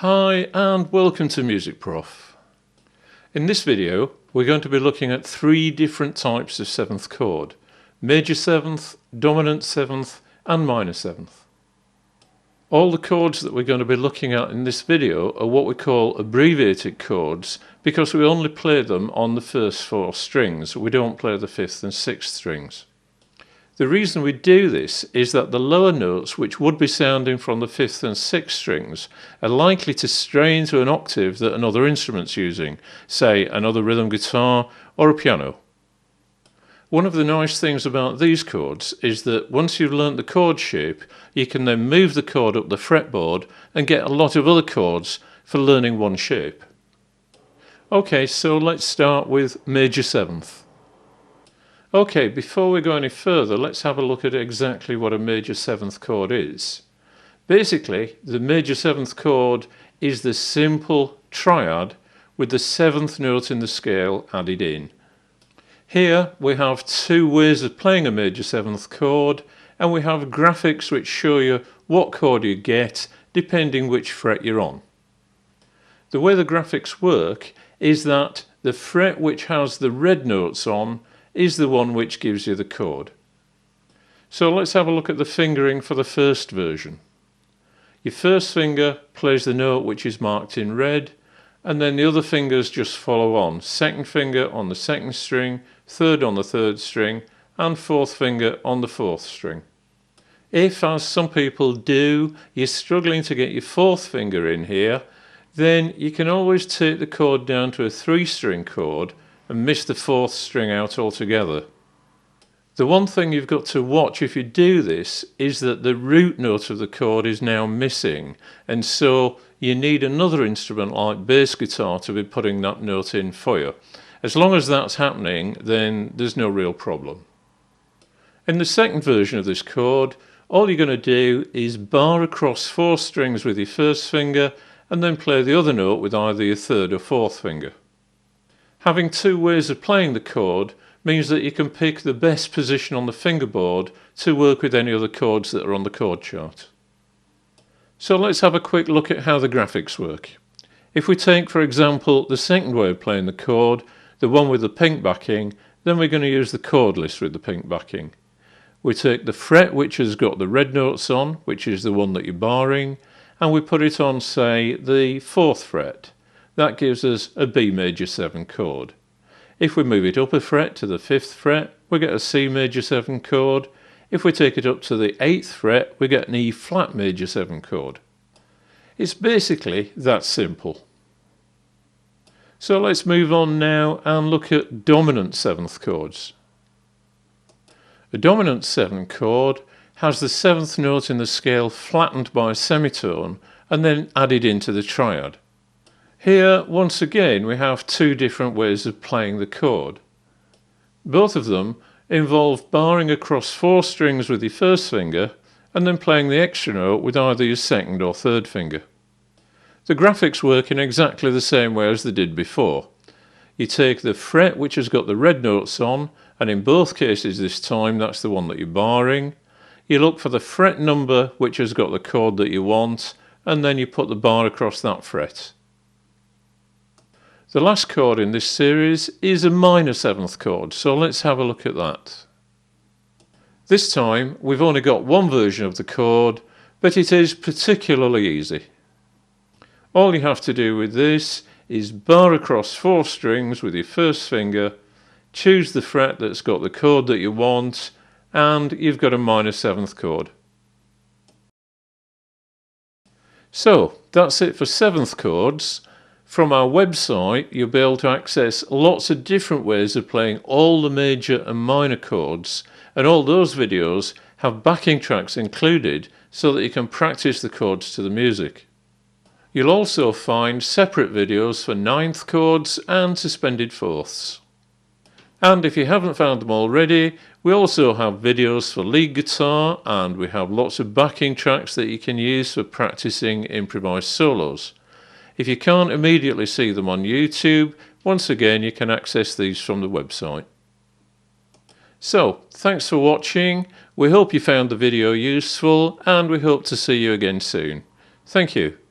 Hi and welcome to music-prof. In this video we're going to be looking at three different types of seventh chord: major seventh, dominant seventh and minor seventh. All the chords that we're going to be looking at in this video are what we call abbreviated chords because we only play them on the first four strings. We don't play the fifth and sixth strings. The reason we do this is that the lower notes, which would be sounding from the fifth and sixth strings, are likely to stray into an octave that another instrument's using, say another rhythm guitar or a piano. One of the nice things about these chords is that once you've learnt the chord shape, you can then move the chord up the fretboard and get a lot of other chords for learning one shape. Okay, so let's start with major seventh. Okay, before we go any further, let's have a look at exactly what a major seventh chord is. Basically, the major seventh chord is the simple triad with the seventh note in the scale added in. Here we have two ways of playing a major seventh chord, and we have graphics which show you what chord you get depending which fret you're on. The way the graphics work is that the fret which has the red notes on is the one which gives you the chord. So let's have a look at the fingering for the first version. Your first finger plays the note which is marked in red, and then the other fingers just follow on. Second finger on the second string, third on the third string, and fourth finger on the fourth string. If, as some people do, you're struggling to get your fourth finger in here, then you can always take the chord down to a three-string chord and miss the fourth string out altogether. The one thing you've got to watch if you do this is that the root note of the chord is now missing, and so you need another instrument like bass guitar to be putting that note in for you. As long as that's happening, then there's no real problem. In the second version of this chord, all you're going to do is bar across four strings with your first finger and then play the other note with either your third or fourth finger. Having two ways of playing the chord means that you can pick the best position on the fingerboard to work with any other chords that are on the chord chart. So let's have a quick look at how the graphics work. If we take, for example, the second way of playing the chord, the one with the pink backing, then we're going to use the chord list with the pink backing. We take the fret which has got the red notes on, which is the one that you're barring, and we put it on, say, the fourth fret. That gives us a B major 7 chord. If we move it up a fret to the 5th fret, we get a C major 7 chord. If we take it up to the 8th fret, we get an E flat major 7 chord. It's basically that simple. So let's move on now and look at dominant 7th chords. A dominant 7 chord has the 7th note in the scale flattened by a semitone and then added into the triad. Here, once again, we have two different ways of playing the chord. Both of them involve barring across four strings with your first finger and then playing the extra note with either your second or third finger. The graphics work in exactly the same way as they did before. You take the fret which has got the red notes on, and in both cases this time that's the one that you're barring. You look for the fret number which has got the chord that you want, and then you put the bar across that fret. The last chord in this series is a minor 7th chord, so let's have a look at that. This time we've only got one version of the chord, but it is particularly easy. All you have to do with this is bar across four strings with your first finger, choose the fret that's got the chord that you want, and you've got a minor 7th chord. So that's it for 7th chords. From our website, you'll be able to access lots of different ways of playing all the major and minor chords, and all those videos have backing tracks included so that you can practice the chords to the music. You'll also find separate videos for 9th chords and suspended fourths. And if you haven't found them already, we also have videos for lead guitar, and we have lots of backing tracks that you can use for practicing improvised solos. If you can't immediately see them on YouTube, once again you can access these from the website. So, thanks for watching. We hope you found the video useful, and we hope to see you again soon. Thank you.